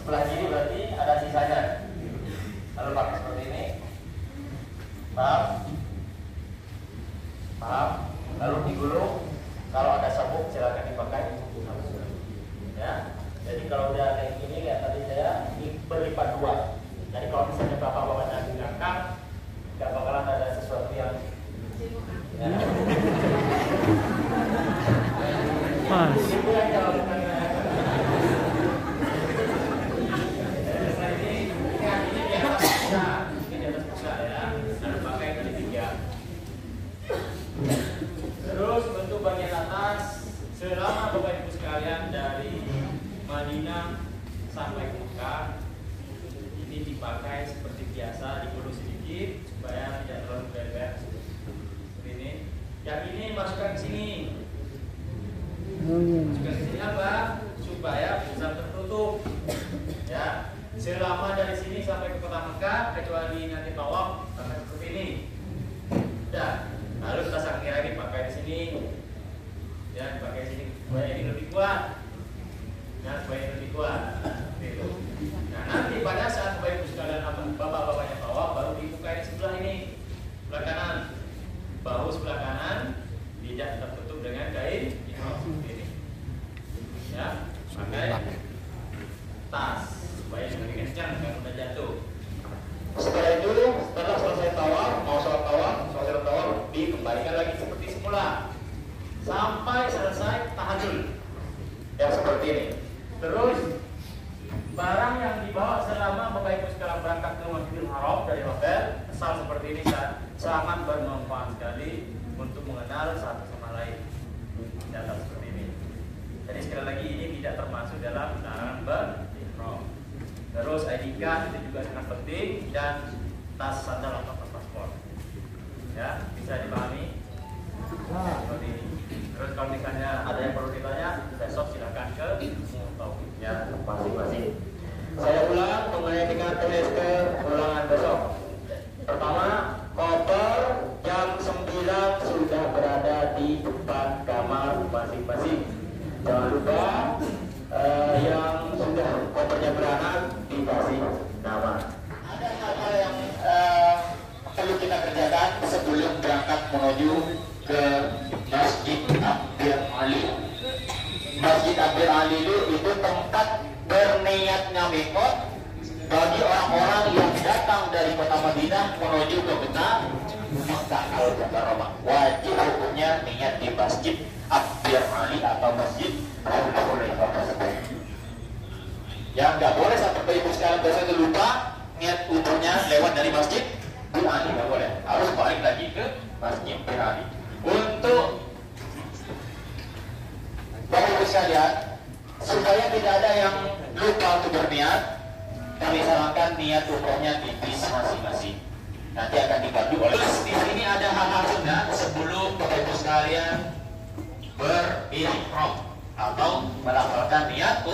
Sebelah kiri berarti ada sisanya. Lalu pakai seperti ini. Paham? Paham? Lalu digulung. Kalau ada sabuk silakan dipakai. Ya. Jadi kalau udah kayak gini, lihat tadi saya ini berlipat dua. Jadi kalau misalnya bapak-bapak nanti ngangkat, nggak bakalan ada sesuatu yang ya. Mas. Itu yang kalau terus bentuk bagian atas selama Bapak Ibu sekalian dari Madinah sampai Mekah ini dipakai seperti biasa, digulung sedikit supaya tidak terlalu bebek seperti ini. Yang ini masukkan ke sini. Masukkan ke sini apa? Supaya bisa tertutup. Ya, selama dari sini sampai ke kota Mekah kecuali nanti tawaf pakai seperti ini. Dan lalu kita sangkir lagi pakai di sini. Ya, pakai sini supaya ini lebih kuat. Nah, supaya ini lebih kuat. Gitu. Nah, nanti pada saat Bapak Ibu sekalian bapak-bapaknya tawaf baru dibuka di sebelah ini, sebelah kanan. Bahu sebelah kanan tidak tertutup dengan kain ihram seperti ini. Ya, pakai tas supaya lebih kencang dan mudah jatuh. Setelah itu, setelah selesai tawaf, mau sholat tawaf, dikembalikan lagi seperti semula sampai selesai tahajud. Ya seperti ini. Terus barang yang dibawa selama Bapak Ibu sekarang berangkat ke Masjidil Haram dari hotel, asal seperti ini sangat bermanfaat sekali untuk mengenal satu sama lain. Data seperti ini. Jadi sekali lagi ini tidak termasuk dalam larangan berihram. Terus ID card itu juga sangat penting dan tas sandal atau tas paspor. Ya, bisa dipahami? Seperti ini. Terus kalau misalnya ada yang perlu ditanya, besok silakan ke Muhtawif ya masing-masing. Saya ulang mengenai dengan TSK ulangan besok. Pertama, koper jam 9 sudah berada di depan kamar masing-masing. Jangan lupa yang sudah kopernya beranak dikasih nama. Ada hal-hal yang perlu kita kerjakan sebelum berangkat menuju ke Masjid Abdul Ali. Masjid Abdul Ali itu tempat berniatnya mikot bagi orang-orang yang datang dari kota Madinah menuju ke Mekah al-Mukarramah. Wajib hukumnya niat di Masjid Abdul Ali atau Masjid Al-Hulaifah tersebut. Yang nggak boleh sampai ibu sekalian biasanya lupa niat umumnya lewat dari Masjid Abdul Ali, nggak boleh. Harus balik lagi ke Masjid Abdul Ali. Untuk Bapak Ibu sekalian, supaya tidak ada yang lupa untuk berniat, kami sarankan niat umrohnya di bis masing-masing. Nanti akan dibantu oleh. Di sini ada hal-hal sunnah sebelum Bapak Ibu sekalian berihram atau melafalkan niat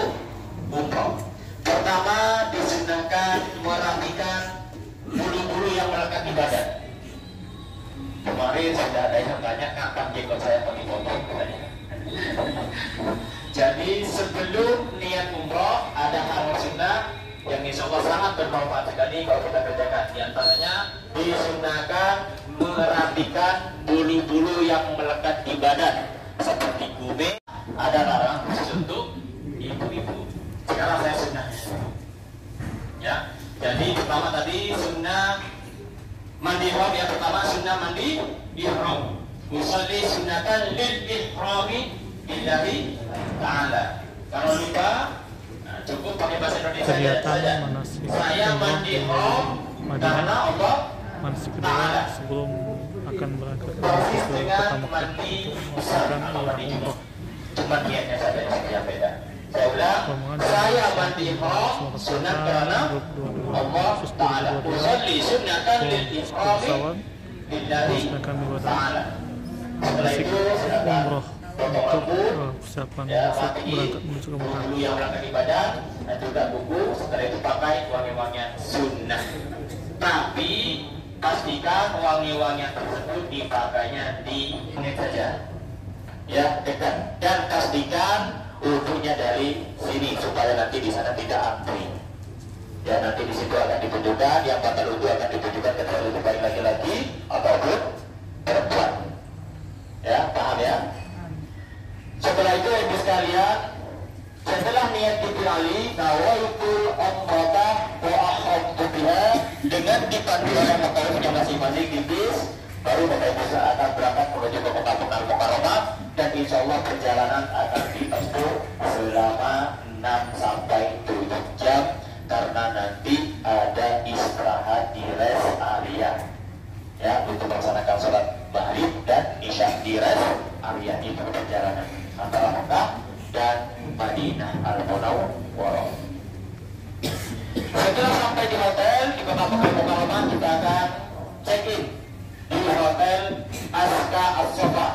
umroh. Pertama, disunahkan merapikan bulu-bulu yang melekat di badan. Kemarin sudah ada yang tanya kapan jenggot saya pakai potong katanya. Jadi sebelum niat umroh ada hal sunnah yang insya Allah sangat bermanfaat sekali kalau kita kerjakan. Di antaranya disunahkan merapikan bulu-bulu yang melekat di badan seperti kumis. Ada larangan khusus untuk ibu-ibu. Sekarang saya sunnah. Ya, jadi pertama tadi sunnah mandi ihram. Yang pertama sunnah mandi ihram. Musalli sunnatan lil ihrami billahi ta'ala. Kalau lupa cukup pakai bahasa Indonesia saja. Saya mandi ihram karena Allah Ta'ala. Sebelum akan berangkat ke persis dengan kota mandi Mekah, mandi junub. Cuma niatnya saja yang beda. Saya ulang, saya mandi ihram sunat karena Allah Ta'ala. Usalli sunnatan lil ihrami billahi ta'ala. Setelah itu silakan potong persiapan ya, berangkat menuju ke Mekah. bulu yang melekat di badan dan juga buku. Setelah itu pakai wangi-wangian sunnah. Tapi pastikan wangi-wangian tersebut dipakainya di menit saja. Ya, dekat. Dan pastikan wudunya dari sini supaya nanti di sana tidak antri. Ya, nanti di situ akan ditunjukkan yang batal wudu akan ditunjukkan ketika wudu baik laki-laki ataupun perempuan. Ya, paham ya? Setelah itu ibu sekalian, setelah niat dipiali nawaitul umrata wa akhadtu biha, dengan dipandu oleh makamnya masing-masing di bis, baru Bapak Ibu akan berangkat menuju ke Mekah Mukarramah, dan insya Allah perjalanan akan ditempuh selama 6 sampai 7 jam karena nanti ada istirahat di rest area. Ya, untuk melaksanakan sholat maghrib dan isya di rest area itu perjalanan antara Mekah dan Madinah Al-Munawwarah. Setelah sampai di hotel di Kota Mukarramah, kita akan check-in di hotel Aska As-Sofa.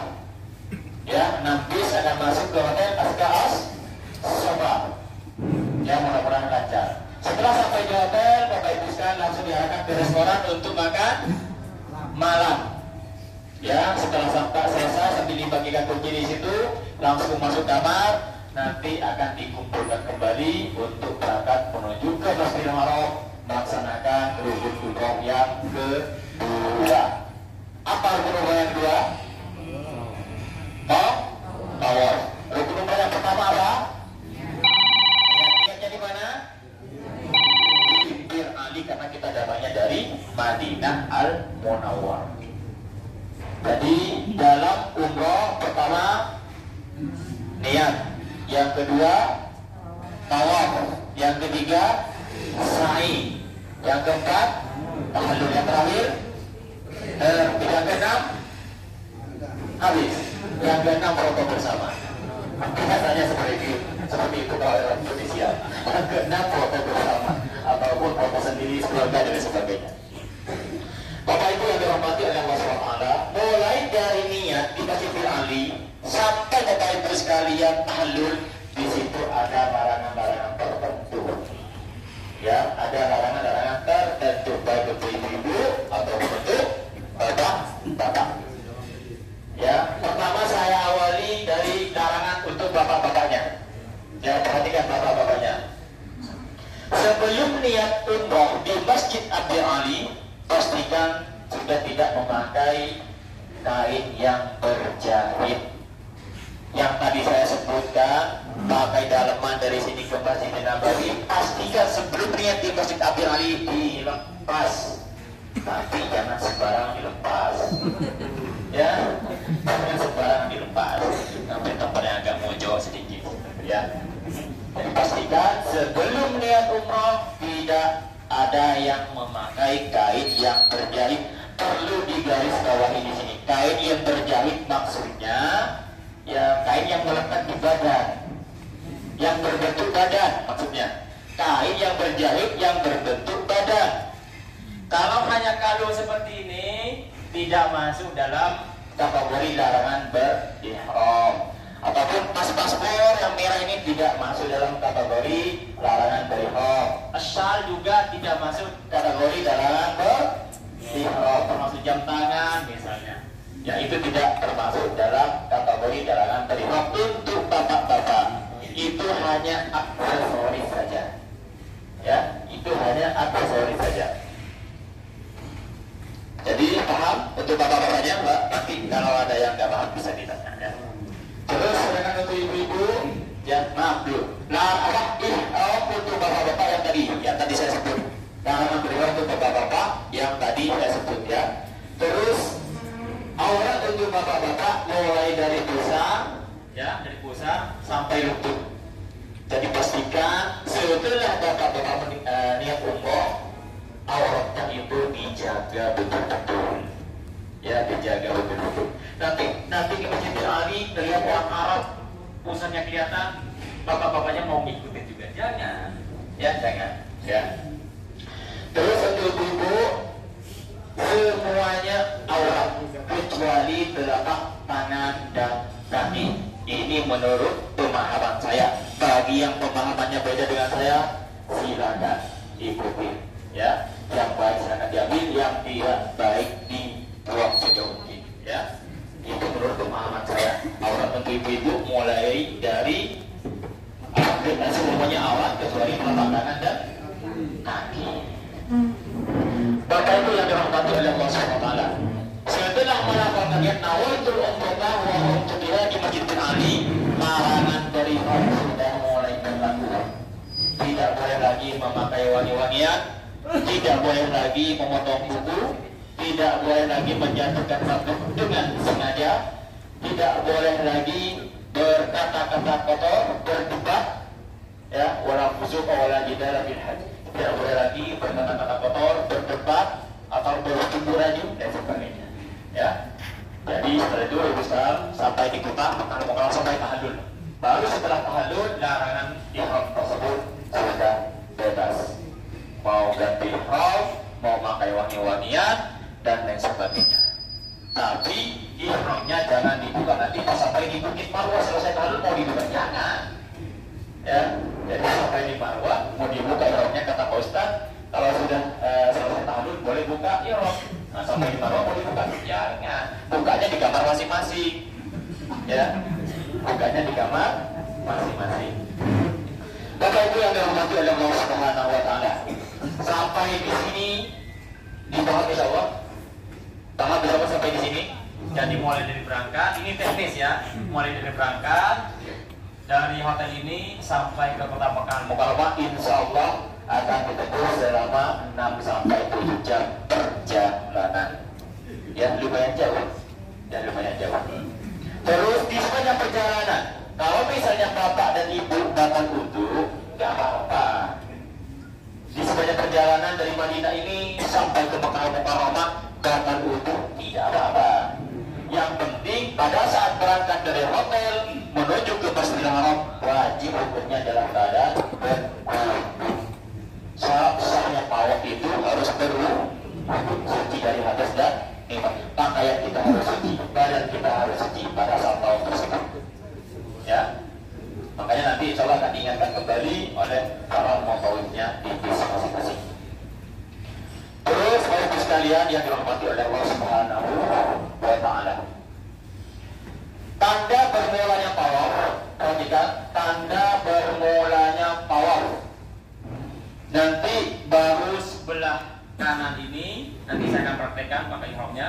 Ya, 6 bis akan masuk ke hotel Aska As-Sofa. Ya, mudah-mudahan lancar. Setelah sampai di hotel, Bapak Ibu sekalian langsung diarahkan ke restoran untuk makan malam. Ya, setelah sampai selesai sambil dibagikan kunci di situ, langsung masuk kamar. Nanti akan dikumpulkan kembali untuk berangkat menuju ke Masjidil Haram melaksanakan rukun umroh yang kedua. Apa rukun umroh yang kedua? Tawaf. Rukun umroh yang pertama apa? Niatnya di mana? Di Ali, karena kita datangnya dari Madinah Al-Munawwarah. Jadi dalam umroh pertama niat, yang kedua tawaf, yang ketiga sa'i, yang keempat tahallul, yang terakhir yang keenam habis, yang keenam foto bersama. Biasanya seperti itu kalau dalam Indonesia. Yang keenam foto bersama ataupun foto sendiri keluarga dan sebagainya. Bapak Ibu yang dirahmati oleh Allah SWT, mulai dari niat di Masjidil Ali sampai Bapak Ibu sekalian tahallul, di situ ada larangan-larangan tertentu. Ya, ada larangan-larangan tertentu baik untuk ibu-ibu atau untuk bapak-bapak. Ya, pertama saya awali dari larangan untuk bapak-bapaknya. Ya, perhatikan bapak-bapaknya. Sebelum niat umroh di Masjid Abdul Ali, pastikan sudah tidak memakai kain yang berjahit. Yang tadi saya sebutkan, pakai daleman dari sini ke Masjid Nabawi, pastikan sebelum niat di Masjid Abdul Ali dilepas. Tapi jangan sembarang dilepas. Ya, jangan sembarang dilepas. Sampai tempatnya agak mojok sedikit. Ya, jadi pastikan sebelum niat umroh tidak ada yang memakai kain yang berjahit. Perlu digaris bawahi di sini. Kain yang berjahit maksudnya ya kain yang melekat di badan, yang berbentuk badan maksudnya. Kain yang berjahit yang berbentuk badan. Kalau hanya kalung seperti ini tidak masuk dalam kategori larangan berihram. Ataupun paspor yang merah ini tidak masuk dalam kategori larangan berihram. Syal juga tidak masuk kategori larangan berihram, termasuk jam tangan misalnya. Ya, itu tidak termasuk dalam kategori larangan berihram untuk bapak-bapak. Itu hanya aksesoris saja. Ya, itu hanya aksesoris saja. Jadi paham untuk bapak-bapaknya, Mbak? Nanti kalau ada yang nggak paham bisa ditanya. Ya. Terus sedangkan untuk ibu-ibu, ya maaf dulu. Nah, apa untuk bapak-bapak yang tadi saya sebut. Larangan berihram untuk bapak-bapak yang tadi saya sebut ya. Terus aurat untuk bapak-bapak mulai dari pusar, ya dari pusar sampai lutut. Jadi pastikan setelah bapak-bapak niat umroh, auratnya itu dijaga betul-betul. Ya, dijaga betul-betul. Nanti di Masjidil Ali terlihat orang Arab, pusarnya kelihatan, bapak-bapaknya mau ngikutin juga. Jangan, ya jangan. Ya. Terus untuk ibu semuanya aurat kecuali telapak tangan dan kaki. Ini menurut pemahaman saya. Bagi yang pemahamannya beda dengan saya, silakan ikuti. Ya, yang baik silakan diambil, yang tidak baik dibuang sejauh mungkin. Ya, itu menurut pemahaman saya. Aurat untuk ibu mulai dari semuanya awal kecuali telapak tangan dan kaki. Bapak itu yang dirahmati oleh Allah SWT. Setelah melakukan niat nawaitul umrah wa umrah di Masjid Ali, larangan dari Allah sudah mulai berlaku. Tidak boleh lagi memakai wangi-wangian, tidak boleh lagi memotong kuku, tidak boleh lagi menjatuhkan rambut dengan sengaja, tidak boleh lagi berkata-kata kotor, berdebat, ya, wala fusuq wala jidala fil hajj. Tidak boleh lagi berkata-kata kotor, berdebat atau bercumbu raju dan sebagainya. Ya, jadi setelah itu Islam sampai di kota kalau sampai tahallul. Baru setelah tahallul larangan ihram tersebut sudah bebas. Mau ganti ihram, mau pakai wangi-wangian dan lain sebagainya. Tapi ihramnya jangan dibuka nanti sampai di Bukit Marwah selesai tahallul mau dibuka jangan. Ya, jadi sampai di Marwah mau dibuka ihramnya kata Pak Ustaz, kalau sudah selesai tahallul boleh buka ihram. Nah, sampai di Marwah mau dibuka jangan. Bukanya di kamar masing-masing. Ya, bukanya di kamar masing-masing. Bapak Ibu yang dirahmati oleh Allah Subhanahu wa taala. Sampai di sini dibahas insyaallah. Tamat bersama sampai di sini. Jadi mulai dari berangkat, ini teknis ya. Mulai dari berangkat dari hotel ini sampai ke kota Mekah Mukarramah insyaallah akan ditempuh selama 6 sampai 7 jam perjalanan. Ya, lumayan jauh. Ya, lumayan jauh. Terus di sepanjang perjalanan, kalau misalnya bapak dan ibu datang untuk, nggak apa-apa. Di sepanjang perjalanan dari Madinah ini sampai ke Mekah Mukarramah datang untuk, tidak apa-apa. Yang penting pada saat berangkat dari hotel menuju ke Masjidil Haram wajib hukumnya dalam keadaan berwudu. Sahnya tawaf itu harus berwudu, suci dari hadas dan nikmat. Pakaian kita harus suci, badan kita harus suci pada saat tawaf tersebut. Ya, makanya nanti insya Allah akan diingatkan kembali oleh para mufawwidnya di desa masing-masing. Terus bapak sekalian yang dirahmati oleh Allah Subhanahu wa taala. Tanda bermulanya tawaf, perhatikan, tanda bermulanya tawaf. Nanti bahu sebelah kanan ini, nanti saya akan praktekkan pakai ihramnya.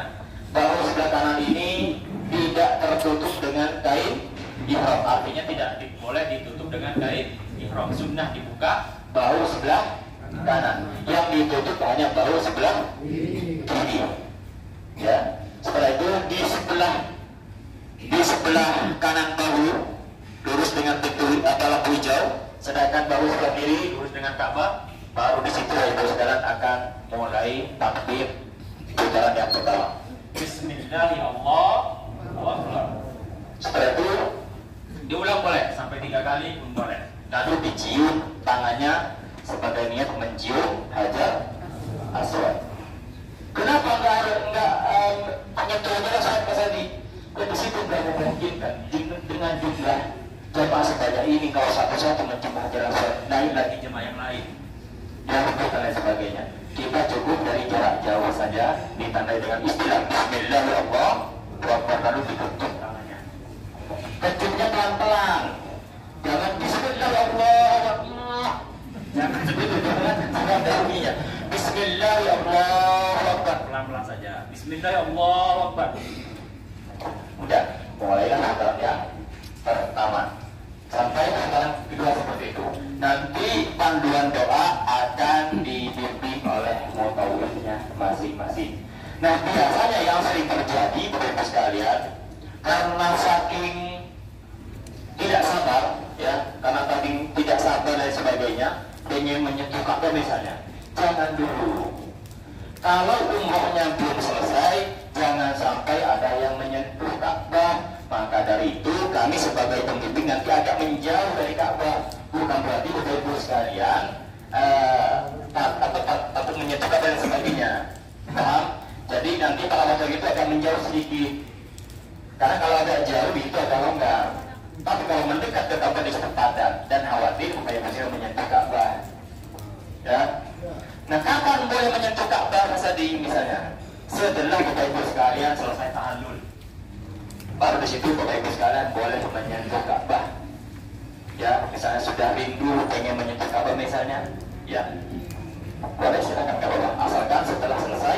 Bahu sebelah kanan ini tidak tertutup dengan kain ihram, artinya tidak boleh ditutup dengan kain ihram. Sunnah dibuka bahu sebelah kanan, yang ditutup hanya bahu sebelah kiri. Ya, setelah itu di sebelah kanan bahu lurus dengan pintu atau lampu hijau, sedangkan bahu sebelah kiri lurus dengan Ka'bah. Baru di situ ibu sekalian akan mulai takbir putaran yang pertama. Bismillahirrahmanirrahim. Setelah itu diulang boleh sampai 3 kali pun boleh. Lalu dicium tangannya sebagai niat mencium hajar aswad. Kenapa enggak menyentuh aja saat kesini? Di situ enggak memungkinkan dengan jumlah jemaah sebanyak ini kalau satu-satu mencium hajar aswad, lain lagi jemaah yang lain dan lain sebagainya. Kita cukup dari jarak jauh saja ditandai dengan istilah Bismillahirrahmanirrahim, lalu ditutup tangannya. Kecupnya pelan-pelan, jangan Bismillahirrahmanirrahim. Jangan begitu, jangan daunnya. Bismillahirrahmanirrahim, pelan-pelan saja. Bismillahirrahmanirrahim. Udah, mulailah putaran yang pertama sampai putaran kedua seperti itu. Nanti panduan doa akan dibimbing oleh mutawwilnya masing-masing. Nah, biasanya yang sering terjadi Bapak sekalian, karena saking tidak sabar, ya, karena tadi tidak sabar dan sebagainya, ingin menyentuh Ka'bah misalnya, jangan dulu. Kalau umrohnya belum selesai, jangan sampai ada yang menyentuh Ka'bah. Maka dari itu kami sebagai pembimbing nanti agak menjauh dari Ka'bah. Bukan berarti Bapak Ibu sekalian atau menyentuh Ka'bah dan sebagainya. Paham? Jadi nanti para motor itu akan menjauh sedikit. Karena kalau agak jauh itu agak longgar. Tapi kalau mendekat ke Ka'bah disebut padat dan khawatir Bapak Ibu sekalian menyentuh Ka'bah. Ya. Nah, kapan boleh menyentuh Ka'bah tadi misalnya? Setelah Bapak Ibu sekalian selesai tahallul. Baru di situ Bapak Ibu sekalian boleh menyentuh Ka'bah. Ya, misalnya sudah rindu pengen menyentuh Ka'bah misalnya, ya boleh silakan ke bawah, asalkan setelah selesai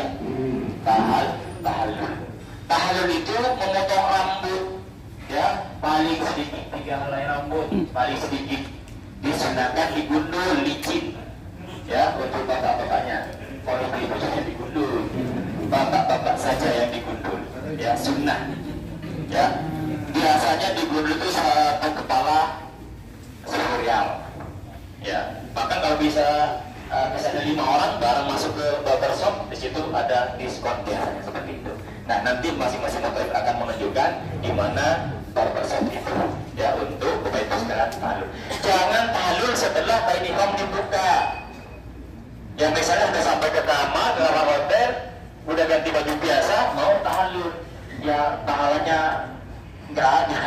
tahallul. Tahallul itu memotong rambut, ya paling sedikit 3 helai rambut, paling sedikit disunahkan digundul licin, ya untuk bapak-bapaknya. Kalau ibu saja digundul, bapak-bapak saja yang digundul, ya sunnah. Ya biasanya digundul itu 1 kepala 10 rial. Ya bahkan kalau bisa misalnya 5 orang bareng masuk ke barbershop, di situ ada diskon biasanya seperti itu. Nah nanti masing-masing motor akan menunjukkan di mana barbershop itu, ya untuk Bapak Ibu sekalian tahallul. Jangan tahallul setelah kain ihram dibuka. Yang misalnya sudah sampai ke kamar hotel, udah ganti baju biasa, mau tahallul, ya pahalanya nggak ada.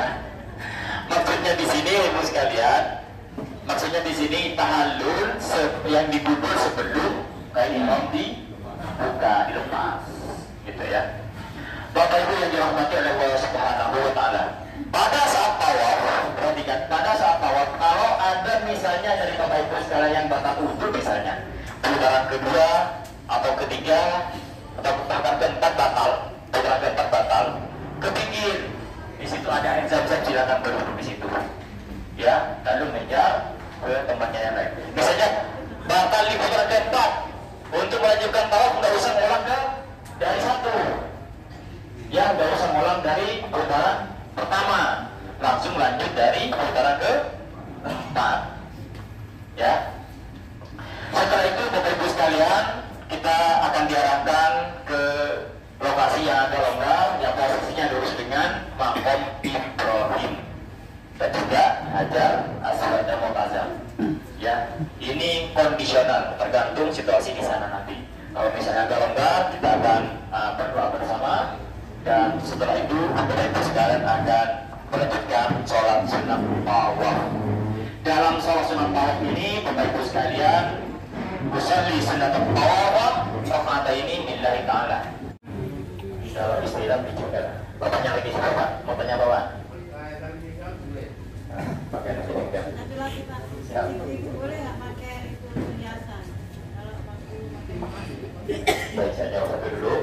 Maksudnya di sini Ibu sekalian, maksudnya di sini tahallul yang digundul sebelum kain ihram dibuka, dilepas, gitu ya. Bapak Ibu yang dirahmati oleh Allah Subhanahu wa Ta'ala, pada saat tawaf, perhatikan, pada saat tawaf, kalau ada misalnya dari Bapak Ibu sekalian yang batal wudu misalnya, putaran kedua atau ketiga atau bahkan keempat batal, putaran keempat batal, kepikir di situ ada air zam-zam, silakan berwudu di situ, ya, lalu mengejar ke tempatnya yang lain. Misalnya batal di putaran keempat, untuk melanjutkan tawaf nggak usah ngulang dari 1. Ya, nggak usah ngulang dari putaran pertama, langsung lanjut dari putaran keempat. Ya. Setelah itu Bapak Ibu sekalian, kita akan diarahkan ke lokasi yang agak longgar, yang posisinya lurus dengan Maqam Ibrahim dan juga Hajar Aswad dan Mu'tazam. Ya, ini kondisional, tergantung situasi di sana nanti. Kalau misalnya agak longgar, kita akan berdoa bersama. Dan setelah itu Bapak Ibu sekalian akan melanjutkan sholat sunat tawaf. Dalam sholat sunat tawaf ini Bapak Ibu sekalian, usolli sunat tawaf rakaat ini lillahi ta'ala. Dalam istilah dijaga. Bapaknya lagi siapa Pak? Mau tanya Bapak? Pakai nasi tinggal. Laki-laki Pak. Siap. Boleh nggak pakai itu perhiasan? Kalau pakai Baik, saya jawab satu dulu.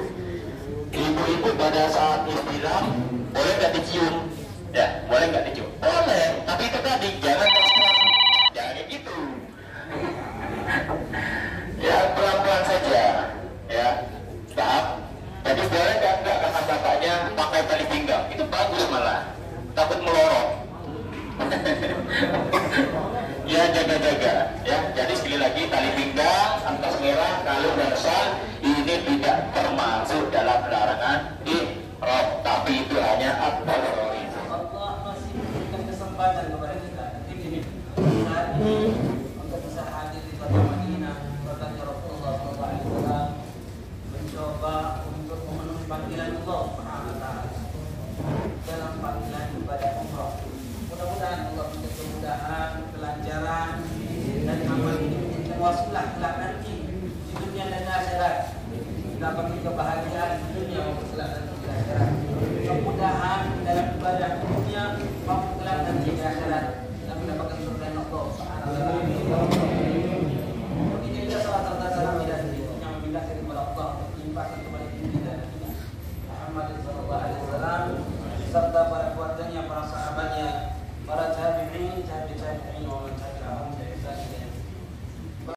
Ibu-ibu pada saat ihtilam boleh nggak dicium? Ya, boleh nggak dicium? Boleh, tapi itu tadi jangan keras-keras, jangan kayak gitu. Ya pelan-pelan saja, ya. Tahap. Jadi boleh nggak kata bapaknya pakai tali pinggang? Itu bagus malah, takut melorot. Ya jaga-jaga, ya. Jadi sekali lagi tali pinggang, atas merah, kalung dan sal ini tidak termasuk dalam larangan ihram, tapi itu hanya aksesoris. Allah masih memberikan kesempatan kepada kita saat ini untuk bisa hadir di kota Madinah, kota Rasulullah SAW, mencoba untuk memenuhi panggilan Allah Subhanahu wa Ta'ala dalam panggilan ibadah umrah. Mudah-mudahan Allah memberi kemudahan, kelancaran, dan amal ini menjadikan wasilah kelak nanti di dunia dan akhirat. Kita bagi kebahagiaan di dunia maupun kelak nanti di akhirat. Kemudahan dalam ibadah di dunia maupun kelak nanti di akhirat. Dan mendapatkan surga Allah Subhanahu wa Ta'ala.